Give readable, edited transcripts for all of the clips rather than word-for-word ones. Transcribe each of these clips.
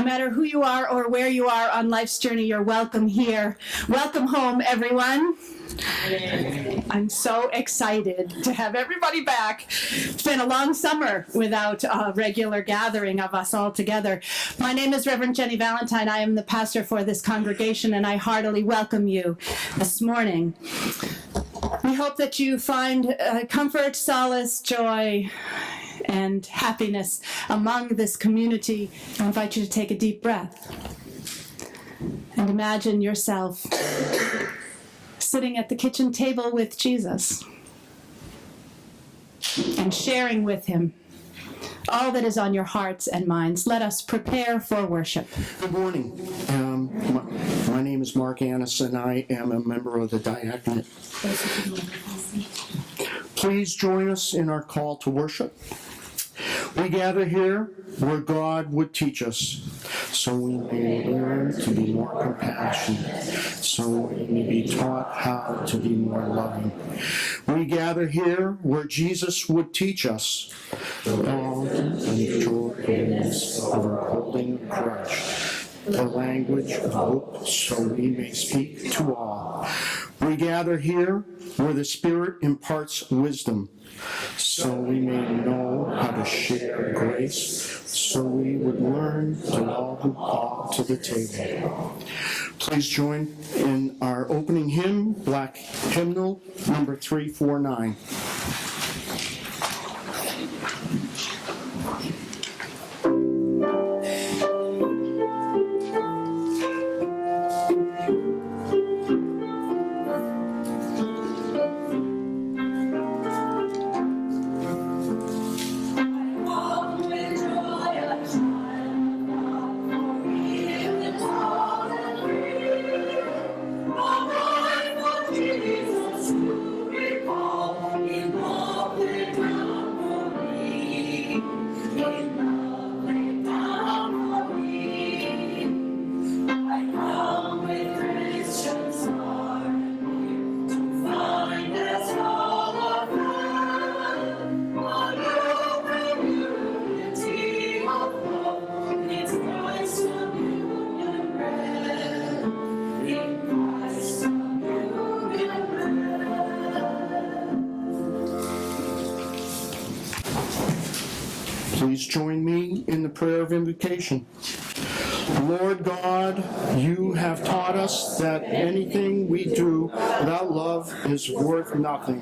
matter who you are or where you are on life's journey, you're welcome here. Welcome home, everyone. I'm so excited to have everybody back. It's been a long summer without a regular gathering of us all together. My name is Reverend Jenny Valentine. I am the pastor for this congregation, and I heartily welcome you this morning. We hope that you find comfort, solace, joy, and happiness among this community. I invite you to take a deep breath and imagine yourself sitting at the kitchen table with Jesus and sharing with him all that is on your hearts and minds. Let us prepare for worship. Good morning. My name is Mark Annis, and I am a member of the Diaconate. Please join us in our call to worship. We gather here where God would teach us, so we may learn to be more compassionate, so we may be taught how to be more loving. We gather here where Jesus would teach us all the joyfulness of our holding a grudge, the language of hope, so we may speak to all. We gather here where the Spirit imparts wisdom, so we may know how to share grace, so we would learn to welcome all to the table. Please join in our opening hymn, Black Hymnal number 349. Please join me in the prayer of invocation. Lord God, you have taught us that anything we do without love is worth nothing.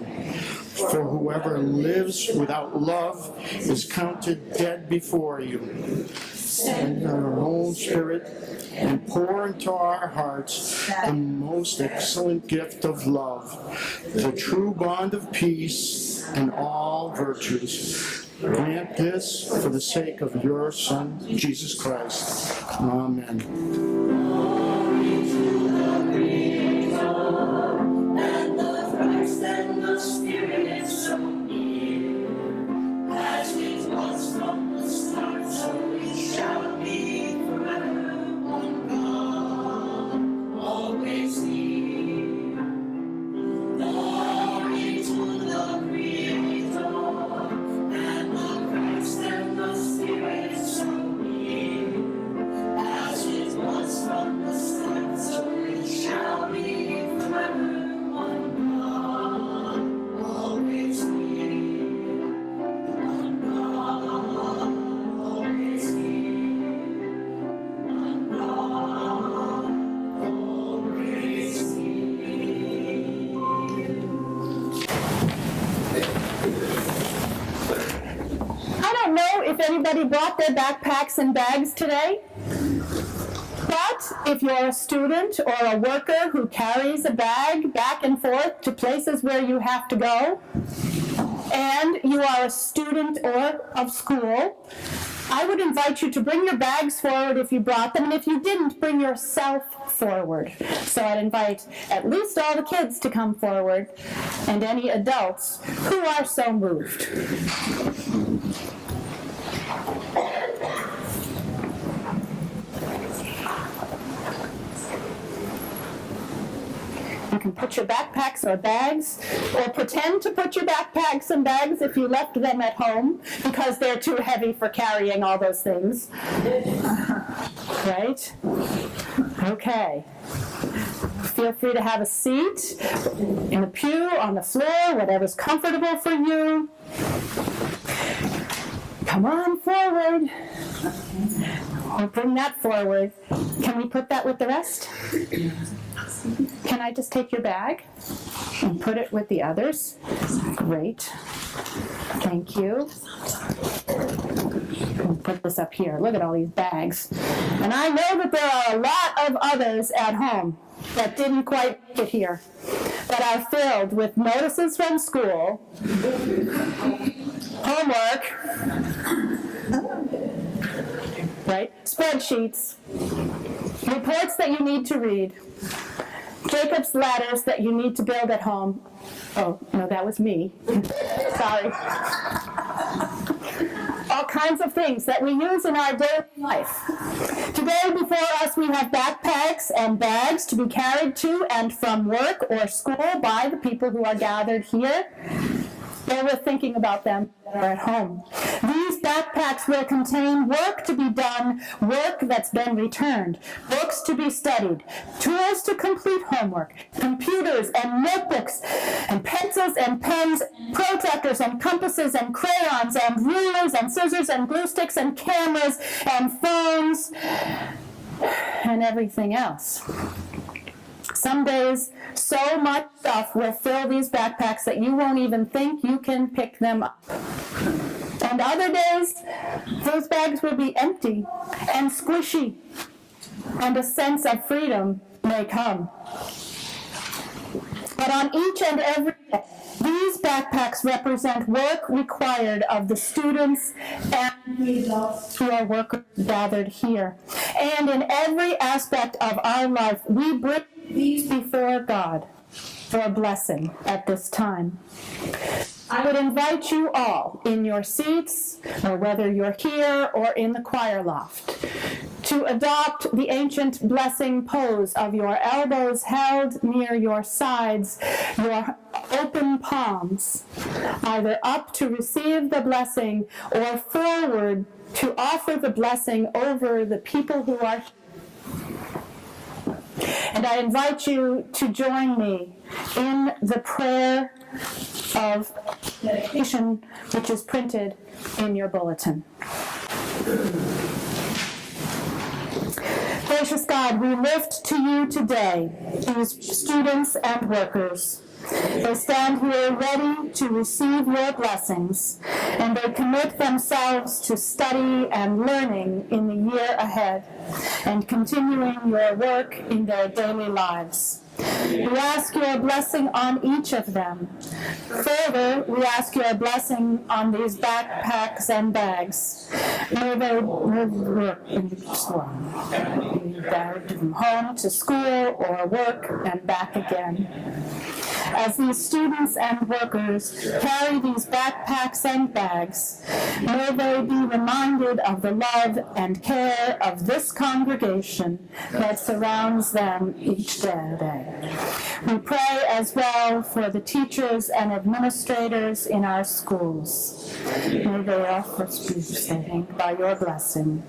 For whoever lives without love is counted dead before you. Send your own Spirit and pour into our hearts the most excellent gift of love, the true bond of peace and all virtues. Grant this for the sake of your Son, Jesus Christ. Amen. Glory to the Creator, and the Christ and the Spirit so near, as it was from the start, so it shall be forever. One God, always near. Glory to the Creator, and the Spirit so near, as it was from the start, so it shall be forever. One God, always near. One God, always near. One God, always near. I don't know if anybody brought their backpacks and bags today, but if you're a student or a worker who carries a bag back and forth to places where you have to go, and you are a student or of school, I would invite you to bring your bags forward if you brought them, and if you didn't, bring yourself forward. So I'd invite at least all the kids to come forward, and any adults who are so moved. You can put your backpacks or bags, or pretend to put your backpacks and bags if you left them at home because they're too heavy for carrying all those things. Right? Okay. Feel free to have a seat in the pew, on the floor, whatever's comfortable for you. Come on forward. Or bring that forward. Can we put that with the rest? Can I just take your bag and put it with the others? Great. Thank you. We'll put this up here. Look at all these bags. And I know that there are a lot of others at home that didn't quite get here, that are filled with notices from school, homework, right? Spreadsheets, reports that you need to read, Jacob's ladders that you need to build at home. Oh, no, that was me. Sorry. All kinds of things that we use in our daily life. Today before us we have backpacks and bags to be carried to and from work or school by the people who are gathered here. Or we're thinking about them that are at home. These backpacks will contain work to be done, work that's been returned, books to be studied, tools to complete homework, computers and notebooks and pencils and pens, protractors and compasses and crayons and rulers and scissors and glue sticks and cameras and phones and everything else. Some days, so much stuff will fill these backpacks that you won't even think you can pick them up. And other days, those bags will be empty and squishy, and a sense of freedom may come. But on each and every day, these backpacks represent work required of the students and the adults who are workers gathered here. And in every aspect of our life, we bring these before God for a blessing at this time. I would invite you all in your seats, or whether you're here or in the choir loft, to adopt the ancient blessing pose of your elbows held near your sides, your open palms, either up to receive the blessing or forward to offer the blessing over the people who are here. And I invite you to join me in the prayer of dedication, which is printed in your bulletin. Gracious God, we lift to you today these students and workers. They stand here ready to receive your blessings, and they commit themselves to study and learning in the year ahead, and continuing your work in their daily lives. We ask your blessing on each of them. Further, we ask your blessing on these backpacks and bags. May they work from home to school or work and back again. As these students and workers carry these backpacks and bags, may they be reminded of the love and care of this congregation that surrounds them each day. We pray as well for the teachers and administrators in our schools. May they also be sustained by your blessing.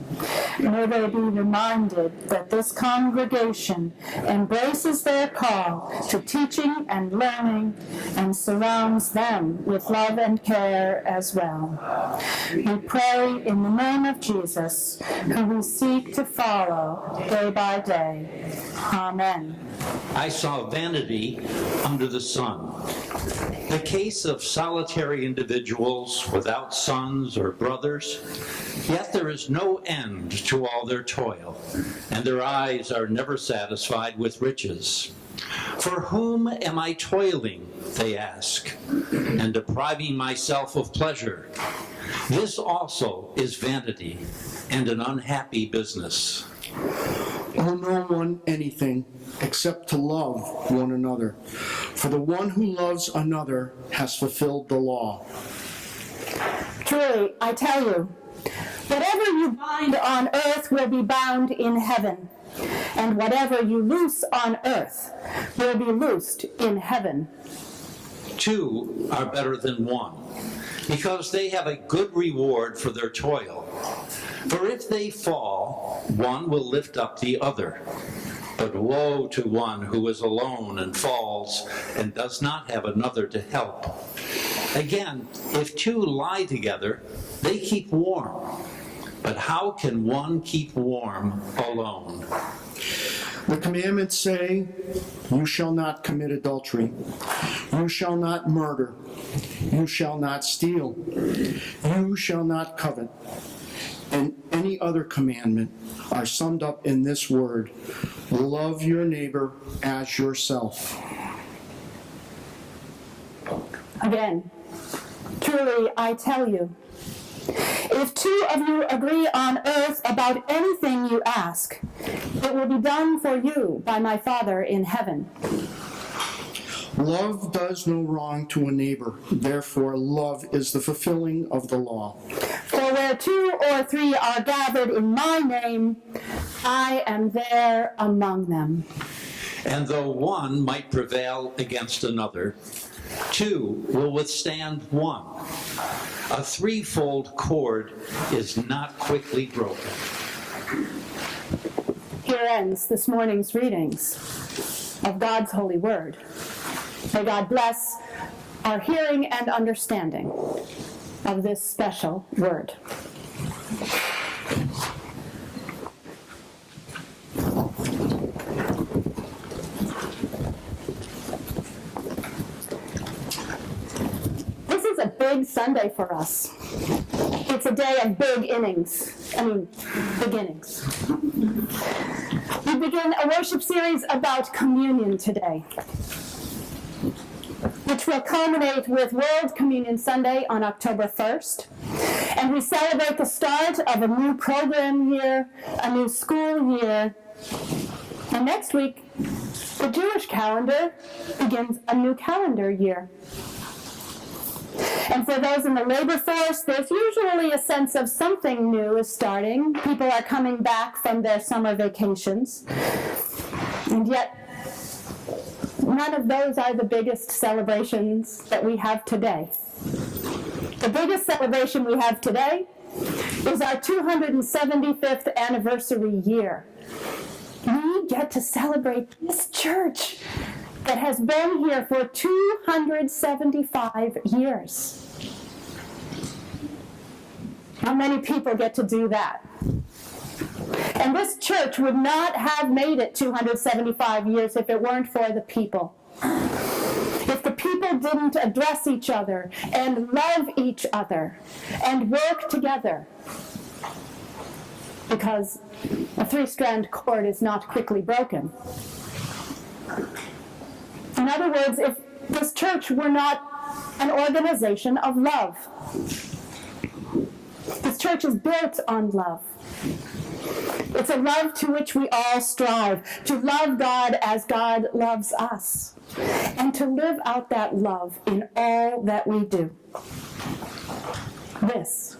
May they be reminded that this congregation embraces their call to teaching and learning and surrounds them with love and care as well. We pray in the name of Jesus, who we seek to follow day by day. Amen. I saw vanity under the sun. The case of solitary individuals without sons or brothers, yet there is no end to all their toil, and their eyes are never satisfied with riches. For whom am I toiling, they ask, and depriving myself of pleasure? This also is vanity and an unhappy business. Owe no one anything except to love one another. For the one who loves another has fulfilled the law. Truly, I tell you, whatever you bind on earth will be bound in heaven, and whatever you loose on earth will be loosed in heaven. Two are better than one, because they have a good reward for their toil. For if they fall, one will lift up the other. But woe to one who is alone and falls and does not have another to help. Again, if two lie together, they keep warm. But how can one keep warm alone? The commandments say, you shall not commit adultery. You shall not murder. You shall not steal. You shall not covet. And any other commandment are summed up in this word, love your neighbor as yourself. Again, truly I tell you, if two of you agree on earth about anything you ask, it will be done for you by my Father in heaven. Love does no wrong to a neighbor. Therefore, love is the fulfilling of the law. For where two or three are gathered in my name, I am there among them. And though one might prevail against another, two will withstand one. A threefold cord is not quickly broken. Here ends this morning's readings of God's holy word. May God bless our hearing and understanding of this special word. This is a big Sunday for us. It's a day of beginnings. We begin a worship series about communion today, which will culminate with World Communion Sunday on October 1st. And we celebrate the start of a new program year, a new school year. And next week, the Jewish calendar begins a new calendar year. And for those in the labor force, there's usually a sense of something new is starting. People are coming back from their summer vacations. And yet, none of those are the biggest celebrations that we have today. The biggest celebration we have today is our 275th anniversary year. We get to celebrate this church that has been here for 275 years. How many people get to do that? And this church would not have made it 275 years if it weren't for the people. If the people didn't address each other and love each other and work together. Because a three-strand cord is not quickly broken. In other words, if this church were not an organization of love. This church is built on love. It's a love to which we all strive, to love God as God loves us, and to live out that love in all that we do. This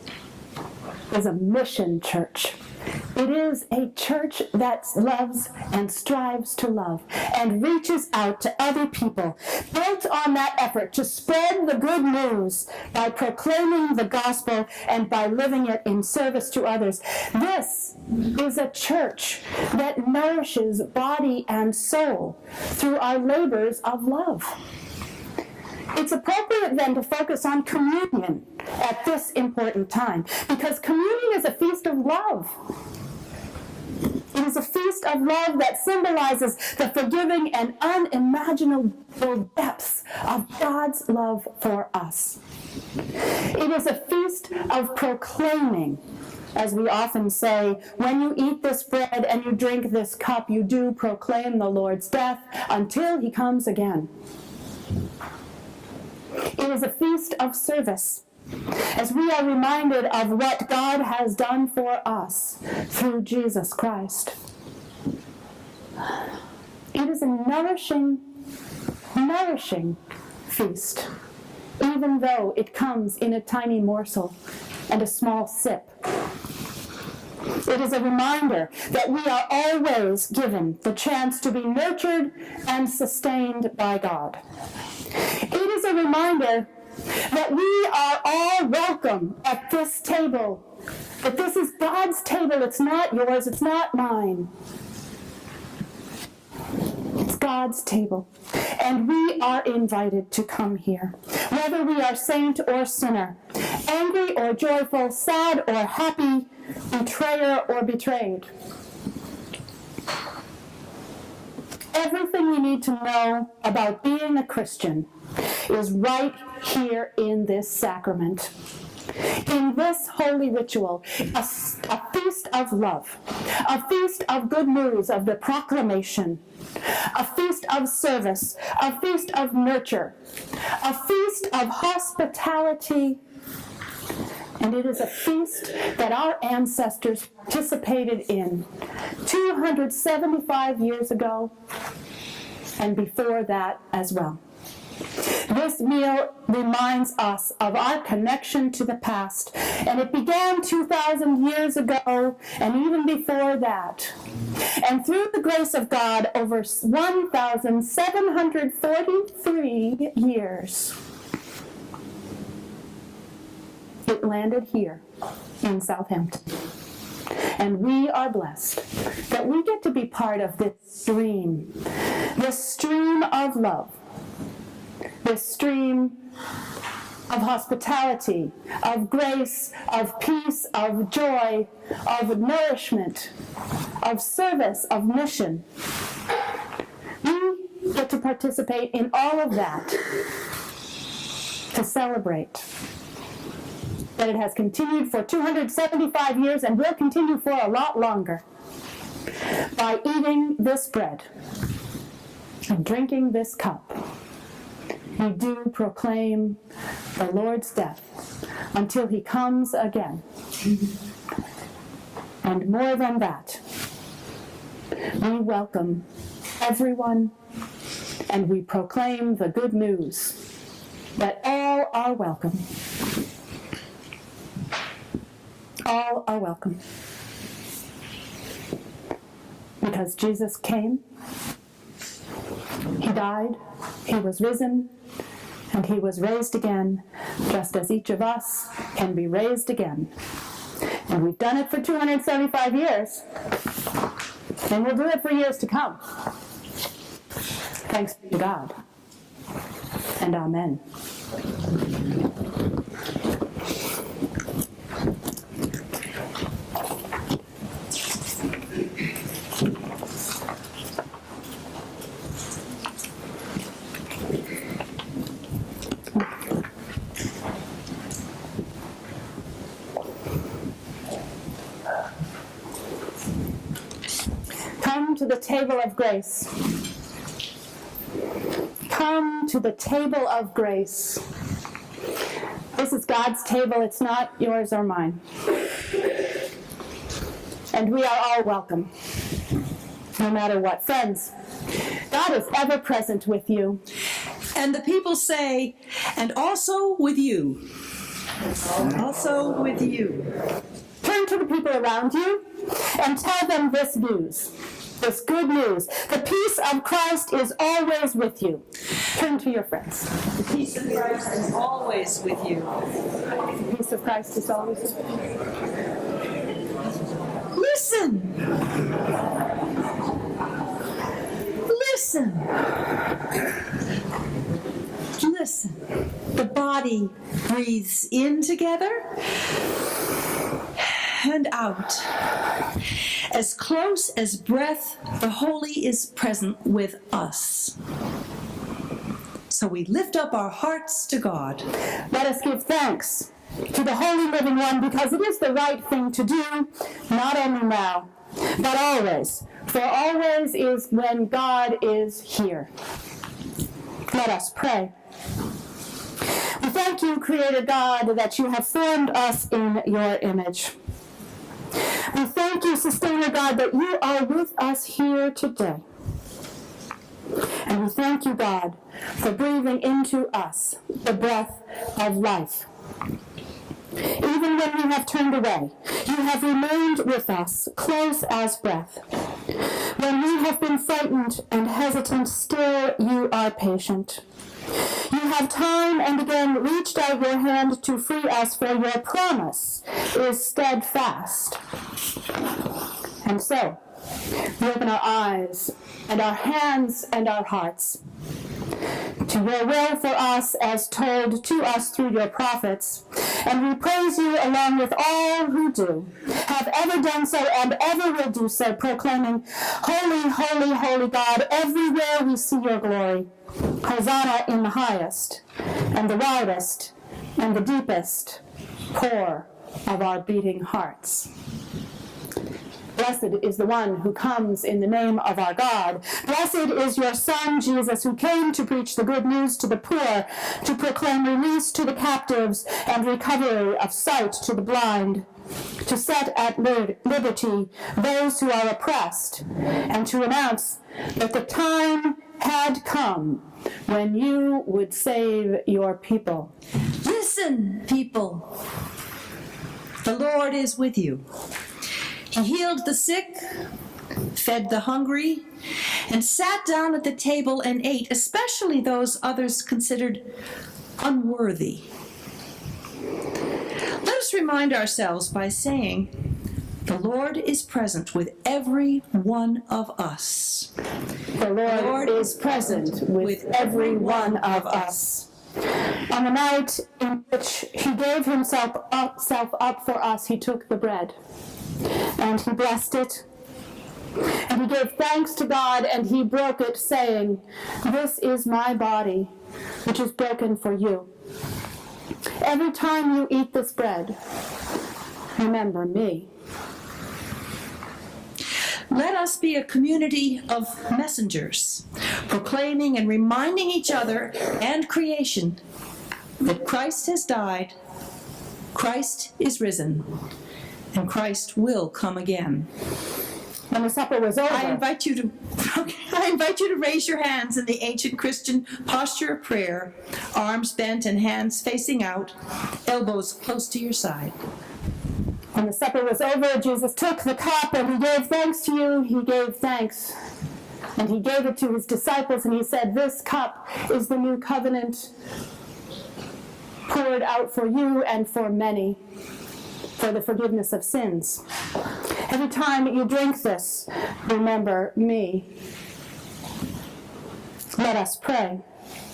is a mission church. It is a church that loves and strives to love and reaches out to other people, built on that effort to spread the good news by proclaiming the gospel and by living it in service to others. This is a church that nourishes body and soul through our labors of love. It's appropriate then to focus on communion at this important time, because communion is a feast of love. It is a feast of love that symbolizes the forgiving and unimaginable depths of God's love for us. It is a feast of proclaiming, as we often say, when you eat this bread and you drink this cup, you do proclaim the Lord's death until he comes again. It is a feast of service, as we are reminded of what God has done for us through Jesus Christ. It is a nourishing feast, even though it comes in a tiny morsel and a small sip. It is a reminder that we are always given the chance to be nurtured and sustained by God. It is a reminder that we are all welcome at this table, that this is God's table. It's not yours, it's not mine. It's God's table, and we are invited to come here, whether we are saint or sinner, angry or joyful, sad or happy, betrayer or betrayed. Everything you need to know about being a Christian is right here in this sacrament. In this holy ritual, a feast of love, a feast of good news, of the proclamation, a feast of service, a feast of nurture, a feast of hospitality, and it is a feast that our ancestors participated in 275 years ago, and before that as well. This meal reminds us of our connection to the past, and it began 2,000 years ago, and even before that. And through the grace of God, over 1,743 years, it landed here in Southampton. And we are blessed that we get to be part of this stream of love, this stream of hospitality, of grace, of peace, of joy, of nourishment, of service, of mission. We get to participate in all of that, to celebrate that it has continued for 275 years and will continue for a lot longer by eating this bread and drinking this cup. We do proclaim the Lord's death until he comes again. And more than that, we welcome everyone and we proclaim the good news that all are welcome. All are welcome. Because Jesus came, he died, he was risen, and he was raised again, just as each of us can be raised again. And we've done it for 275 years, and we'll do it for years to come. Thanks be to God, and amen. Come to the table of grace. Come to the table of grace. This is God's table. It's not yours or mine. And we are all welcome, no matter what. Friends, God is ever present with you. And the people say, and also with you. Also with you. Turn to the people around you and tell them this news, this good news. The peace of Christ is always with you. Turn to your friends. The peace of Christ is always with you. The peace of Christ is always with you. Listen. Listen. Listen. The body breathes in together and out. As close as breath, the Holy is present with us. So we lift up our hearts to God. Let us give thanks to the Holy Living One, because it is the right thing to do, not only now, but always. For always is when God is here. Let us pray. We thank you, Creator God, that you have formed us in your image. We thank you, Sustainer God, that you are with us here today. And we thank you, God, for breathing into us the breath of life. Even when we have turned away, You have remained with us, close as breath. When we have been frightened and hesitant, still you are patient. You have time and again reached out your hand to free us, for your promise is steadfast. And so, we open our eyes and our hands and our hearts to your will for us as told to us through your prophets, and we praise you along with all who do, have ever done so and ever will do so, proclaiming, Holy, holy, holy God, everywhere we see your glory. Hosanna in the highest, and the widest, and the deepest core of our beating hearts. Blessed is the one who comes in the name of our God. Blessed is your Son, Jesus, who came to preach the good news to the poor, to proclaim release to the captives and recovery of sight to the blind, to set at liberty those who are oppressed, and to announce that the time had come when you would save your people. Listen, people. The Lord is with you. He healed the sick, fed the hungry, and sat down at the table and ate, especially those others considered unworthy. Let us remind ourselves by saying, the Lord is present with every one of us. The Lord is present with every one of us. On the night in which he gave himself up for us, he took the bread, and he blessed it, and he gave thanks to God, and he broke it, saying, This is my body, which is broken for you. Every time you eat this bread, remember me. Let us be a community of messengers, proclaiming and reminding each other and creation that Christ has died, Christ is risen, and Christ will come again. When the supper was over, I invite you to raise your hands in the ancient Christian posture of prayer, arms bent and hands facing out, elbows close to your side. When the supper was over, Jesus took the cup and he gave thanks to you. He gave thanks. And he gave it to his disciples and he said, This cup is the new covenant poured out for you and for many for the forgiveness of sins. Every time you drink this, remember me. Let us pray.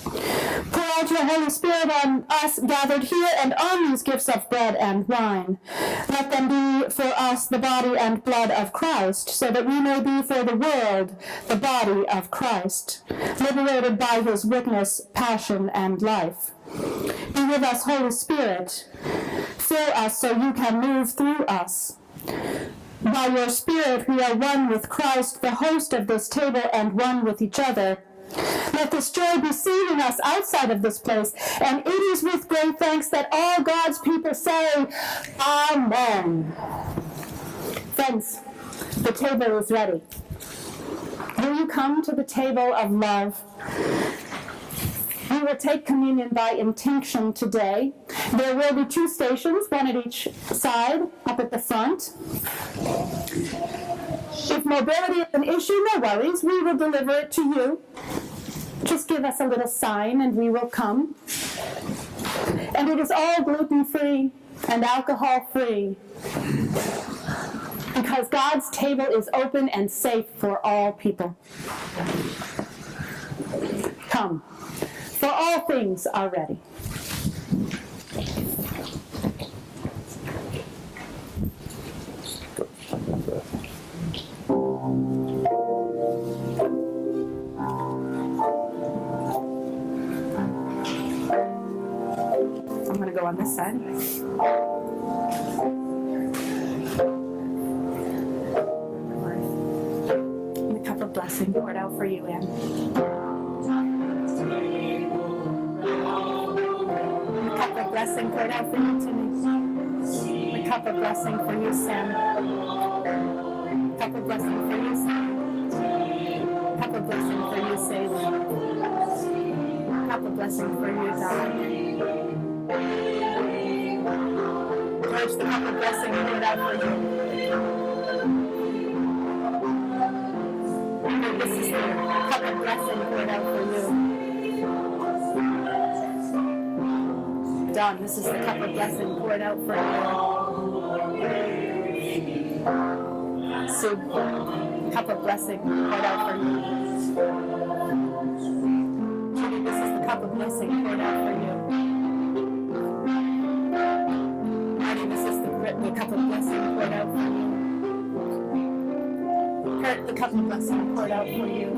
Pour out your Holy Spirit on us gathered here and on these gifts of bread and wine. Let them be for us the body and blood of Christ, so that we may be for the world the body of Christ, liberated by his witness, passion, and life. Be with us, Holy Spirit. Fill us so you can move through us. By your Spirit we are one with Christ, the host of this table, and one with each other. Let this joy be seen in us outside of this place, and it is with great thanks that all God's people say, Amen. Friends, the table is ready. Will you come to the table of love? We will take communion by intinction today. There will be 2 stations, one at each side, up at the front. If mobility is an issue, no worries. We will deliver it to you. Just give us a little sign and we will come. And it is all gluten-free and alcohol-free, because God's table is open and safe for all people. Come, for all things are ready. I'm going to go on this side. And a cup of blessing poured out for you, Anne. A cup of blessing poured out for you, Timmy. A cup of blessing for you, Sam. A cup of blessing for you, Sam. A cup of blessing for you, Salem. A cup of blessing for you, Don. Merge the cup of blessing poured out for you. This is the cup of blessing poured out for you. Don, this is the cup of blessing poured out for you. Sue, cup of blessing poured out for you. Judy, this is the cup of blessing poured out for you. Marty, this is the cup of blessing poured out for you. Kurt, the cup of blessing poured out for you.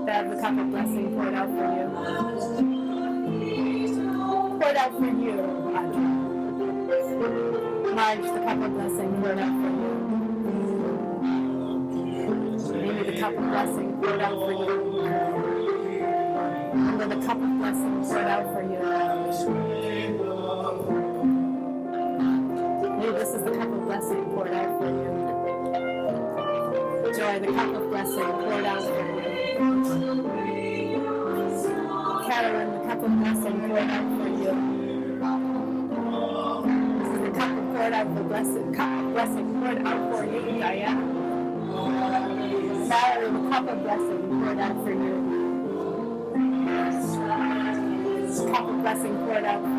Bev, the cup of blessing poured out for you. Poured out for you, Audrey. Marge, the cup of blessing poured out for you. Amy, the cup of blessing poured out for you. Linda, the cup of blessing poured out for you. Lee, this is the cup of blessing poured out for you. Joy, the cup of blessing poured out for you. Carolyn, the cup of blessing poured out for you. This is the cup of poured out the blessing, cup of blessing poured out for you, Diana. Valerie, the cup of blessing poured out for you. The cup of blessing poured out for you.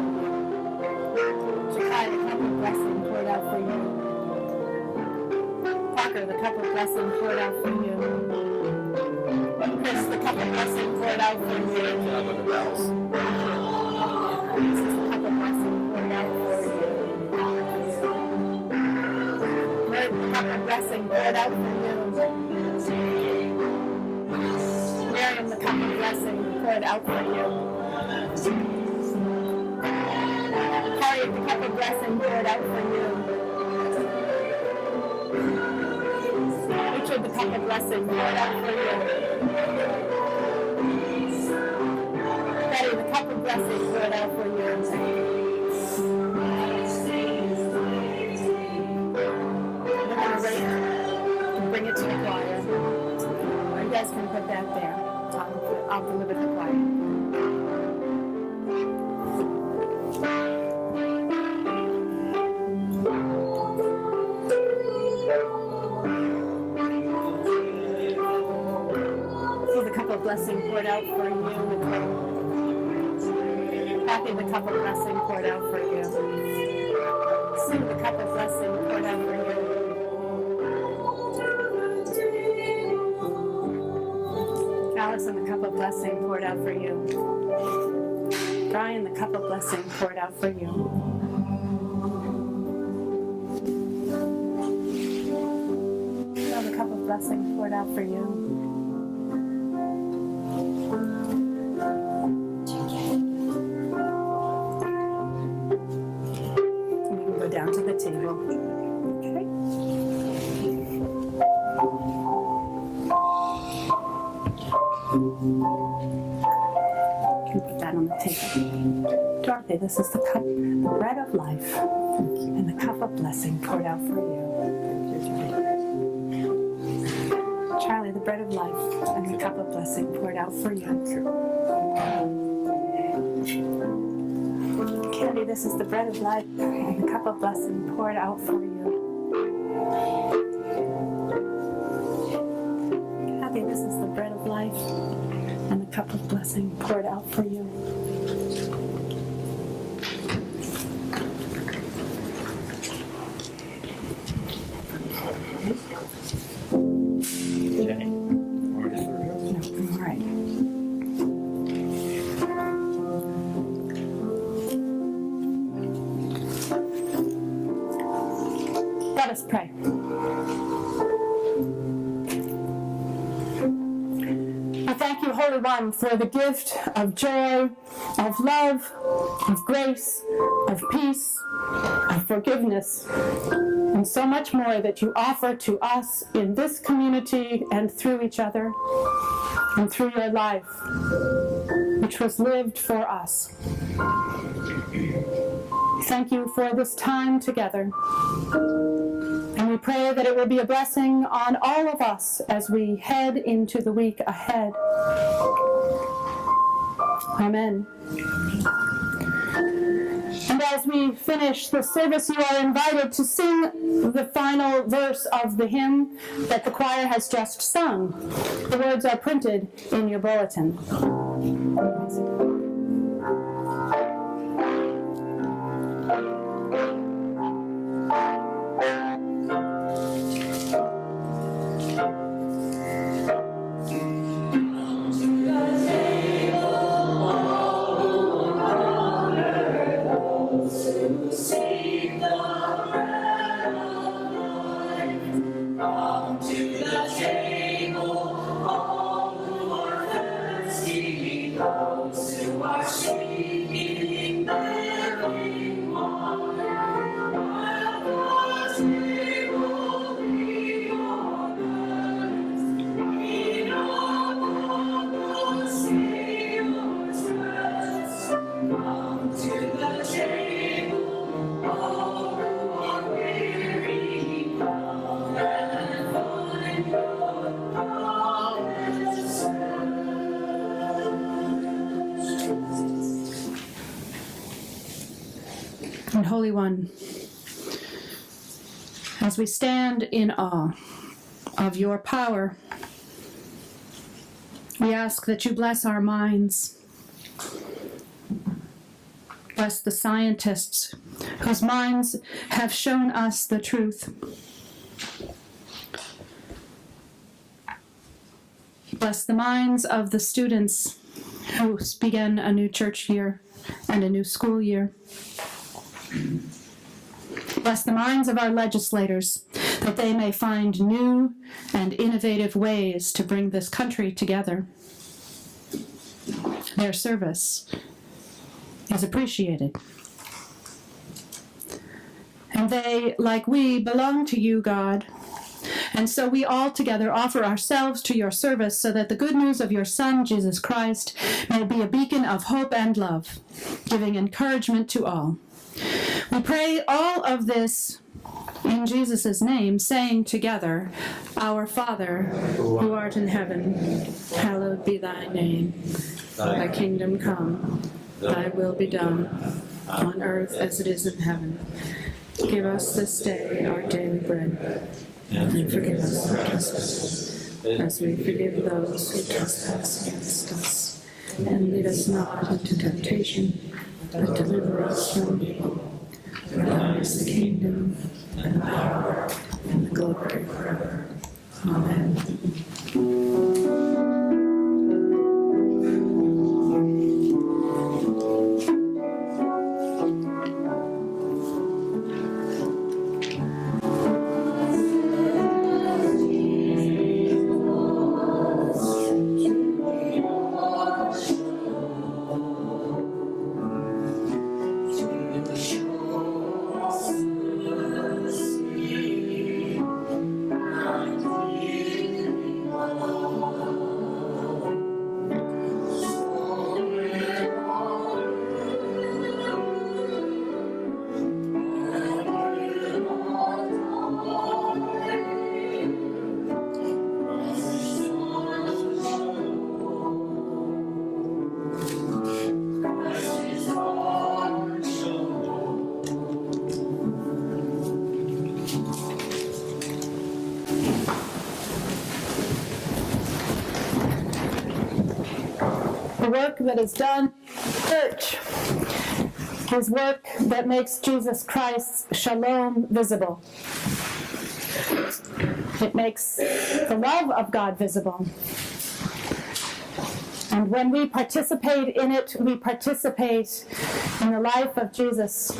Shakai, the cup of blessing poured out for you. Parker, the cup of blessing poured out for you. Chris, the cup of blessing poured out for you. This is the cup of blessing poured out for you. Mary, the cup of blessing poured out for you. Miriam, the cup of blessing poured out for you. Harriet, the cup of blessing poured out for you. Richard, the cup of blessing poured out for you. Betty, the cup of blessing poured out for you. We're going to rate and bring it to the choir. You guys can put that there. I'll deliver the choir. Blessing poured out for you. Kathy, the cup of blessing poured out for you. Sue, the cup of blessing poured out for you. Allison, the cup of blessing poured out for you. Brian, the cup of blessing poured out for you. Phil, the cup of blessing poured out for you. Down to the table. Okay. You can put that on the table. Dorothy, this is the cup, the bread of life, and the cup of blessing poured out for you. Charlie, the bread of life, and the cup of blessing poured out for you. Candy, this is the bread of life and the cup of blessing poured out for you. Kathy, this is the bread of life and the cup of blessing poured out for you. All right. Let us pray. I thank you, Holy One, for the gift of joy, of love, of grace, of peace, of forgiveness, and so much more that you offer to us in this community and through each other and through your life, which was lived for us. Thank you for this time together. And we pray that it will be a blessing on all of us as we head into the week ahead. Amen. And as we finish the service, you are invited to sing the final verse of the hymn that the choir has just sung. The words are printed in your bulletin. And Holy One, as we stand in awe of your power, we ask that you bless our minds. Bless the scientists whose minds have shown us the truth. Bless the minds of the students who begin a new church year and a new school year. Bless the minds of our legislators, that they may find new and innovative ways to bring this country together. Their service is appreciated. And they, like we, belong to you, God. And so we all together offer ourselves to your service so that the good news of your Son, Jesus Christ, may be a beacon of hope and love, giving encouragement to all. We pray all of this in Jesus' name, saying together, Our Father, who art in heaven, hallowed be thy name. Thy kingdom come, thy will be done, on earth as it is in heaven. Give us this day our daily bread, and forgive us our trespasses, as we forgive those who trespass against us. And lead us not into temptation, but deliver us from evil. For thine is the kingdom, and the power, and the glory forever. Amen. The work that is done in the church is work that makes Jesus Christ's shalom visible. It makes the love of God visible. And when we participate in it, we participate in the life of Jesus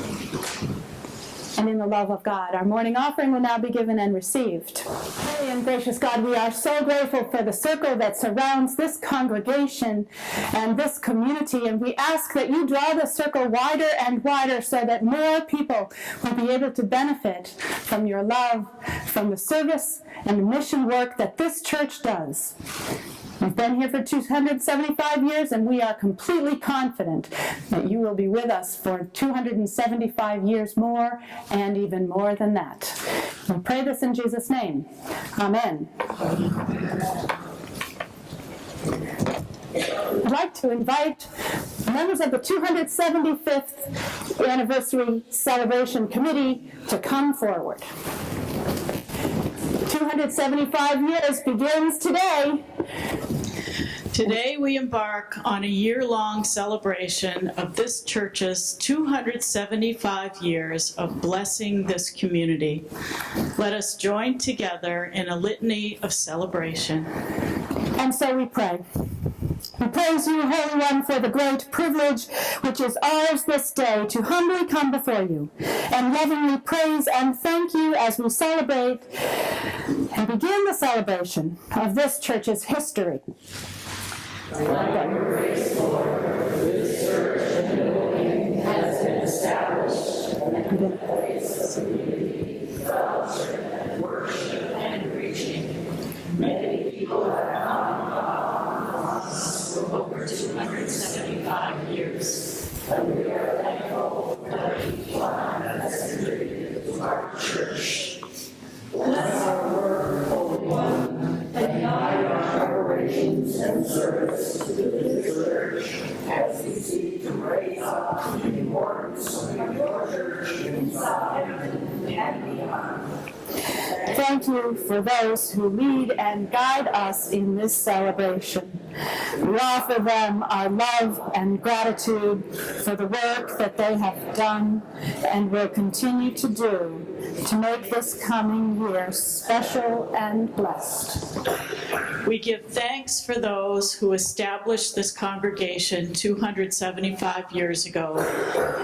and in the love of God. Our morning offering will now be given and received. Holy and gracious God, we are so grateful for the circle that surrounds this congregation and this community, and we ask that you draw the circle wider and wider so that more people will be able to benefit from your love, from the service and the mission work that this church does. We've been here for 275 years, and we are completely confident that you will be with us for 275 years more, and even more than that. We pray this in Jesus' name. Amen. I'd like to invite members of the 275th Anniversary Celebration Committee to come forward. 275 years begins today. Today we embark on a year-long celebration of this church's 275 years of blessing this community. Let us join together in a litany of celebration. And so we pray. We praise you, Holy One, for the great privilege which is ours this day to humbly come before you and lovingly praise and thank you as we celebrate and begin the celebration of this church's history. By your grace, Lord, this church and building has been established and in a place of community, fellowship, worship, and preaching. Many people have come upon us for over 275 years, and we are thankful that each one has contributed to our church. Bless our work, Holy One, and guide our preparations and service to this church as we seek to raise up the importance of your church in Easthampton and beyond. Thank you for those who lead and guide us in this celebration. We offer them our love and gratitude for the work that they have done and will continue to do to make this coming year special and blessed. We give thanks for those who established this congregation 275 years ago,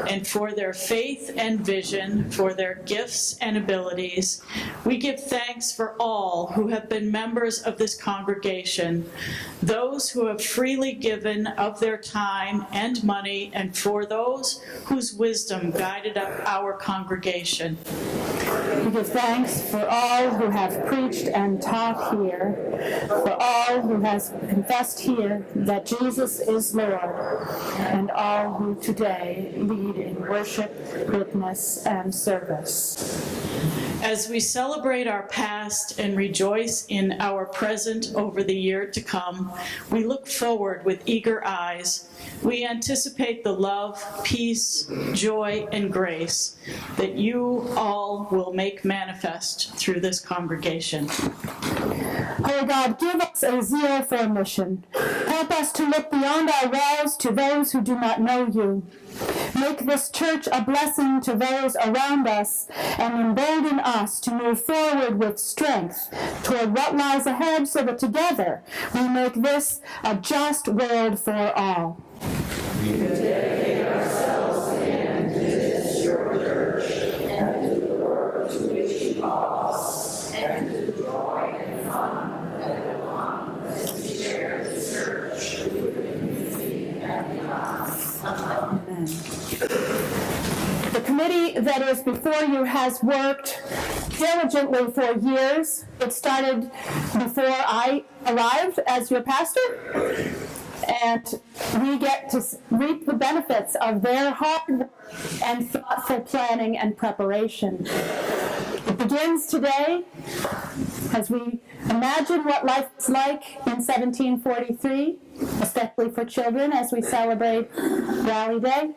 and for their faith and vision, for their gifts and abilities. We give thanks for all who have been members of this congregation, those who have freely given of their time and money, and for those whose wisdom guided up our congregation. We give thanks for all who have preached and taught here, for all who has confessed here that Jesus is Lord, and all who today lead in worship, witness, and service. As we celebrate our past and rejoice in our present over the year to come, we look forward with eager eyes. We anticipate the love, peace, joy, and grace that you all will make manifest through this congregation. Holy God, give us a zeal for mission. Help us to look beyond our walls to those who do not know you. Make this church a blessing to those around us and embolden us to move forward with strength toward what lies ahead so that together we make this a just world for all. We dedicate ourselves again to this your church and to the work to which you call us, and to the joy and fun that will come as we share this church with the community and beyond. Amen. The committee that is before you has worked diligently for years. It started before I arrived as your pastor, and we get to reap the benefits of their hard work and thoughtful planning and preparation. It begins today as we imagine what life was like in 1743, especially for children as we celebrate Rally Day.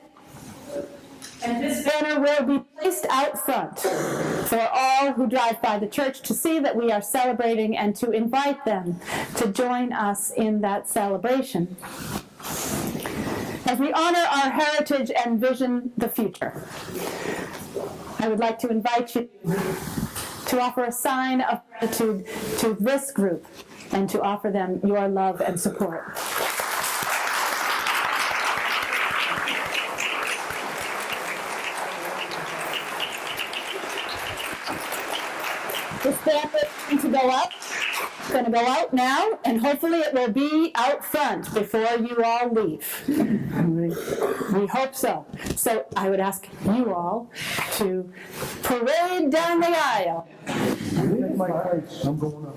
And this banner will be placed out front for all who drive by the church to see that we are celebrating and to invite them to join us in that celebration. As we honor our heritage and vision the future, I would like to invite you to offer a sign of gratitude to this group and to offer them your love and support. This banner is going to go up. It's going to go out now, and hopefully it will be out front before you all leave. We hope so. So I would ask you all to parade down the aisle. I'm going up.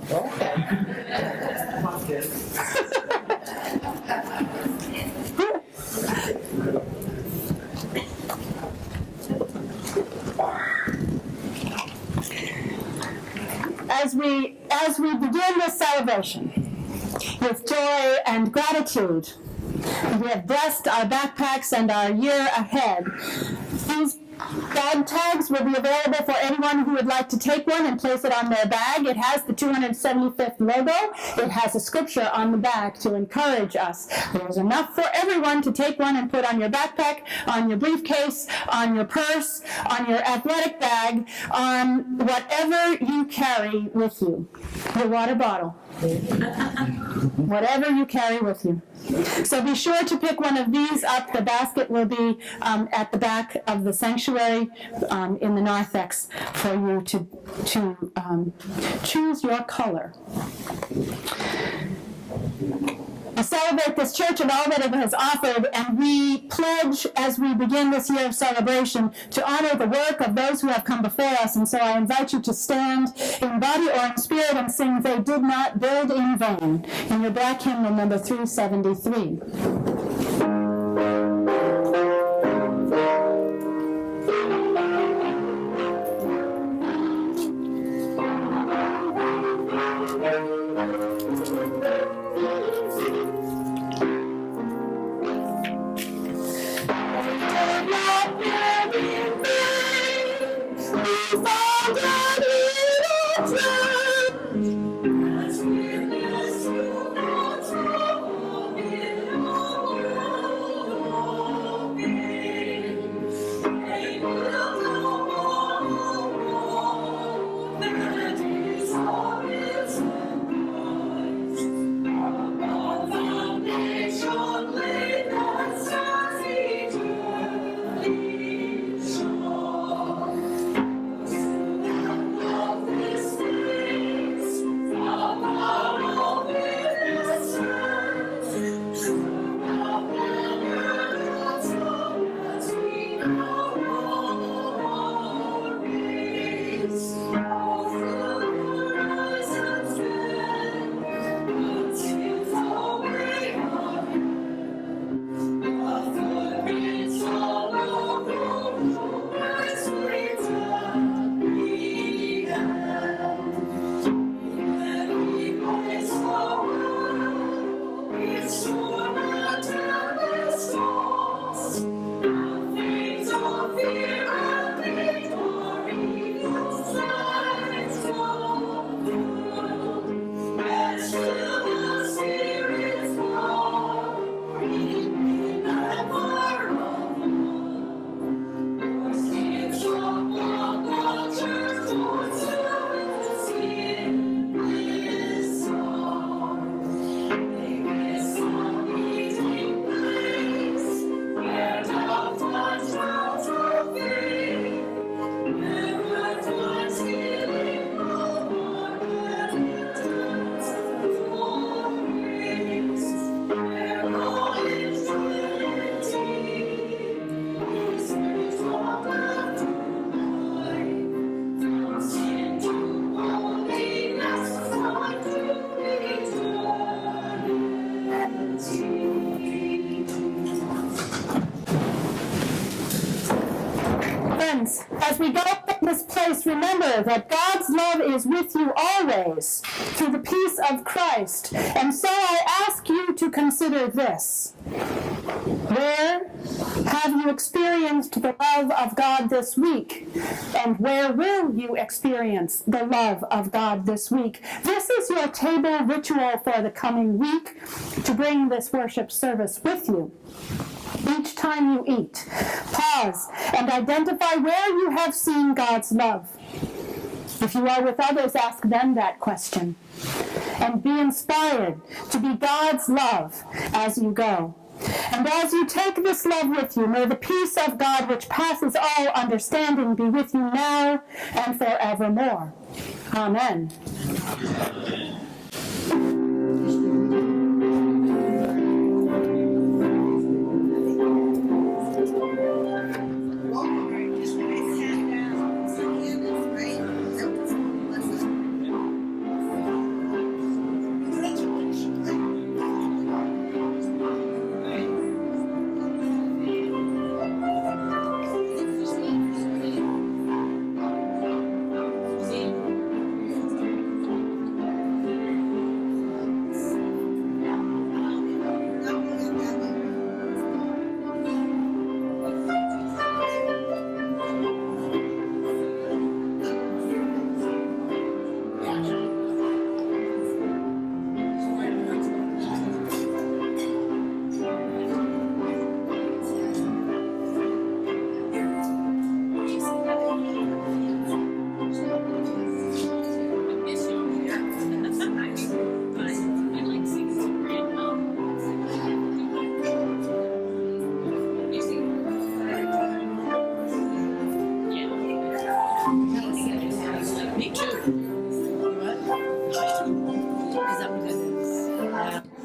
As we begin this celebration with joy and gratitude, we We have blessed our backpacks and our year ahead. These bag tags will be available for anyone who would like to take one and place it on their bag. It has the 275th logo. It has a scripture on the back to encourage us. There's enough for everyone to take one and put on your backpack, on your briefcase, on your purse, on your athletic bag, on whatever you carry with you. Your water bottle. Whatever you carry with you. So be sure to pick one of these up. The basket will be at the back of the sanctuary in the narthex for you to choose your color. We celebrate this church and all that it has offered, and we pledge as we begin this year of celebration to honor the work of those who have come before us. And so I invite you to stand in body or in spirit and sing "They Did Not Build in Vain" in your black hymnal number 373. As we go from this place, remember that God's love is with you always through the peace of Christ. And so I ask you to consider this. Where have you experienced the love of God this week? And where will you experience the love of God this week? This is your table ritual for the coming week, to bring this worship service with you. Each time you eat, pause and identify where you have seen God's love. If you are with others, ask them that question. And be inspired to be God's love as you go. And as you take this love with you, may the peace of God, which passes all understanding, be with you now and forevermore. Amen. something good.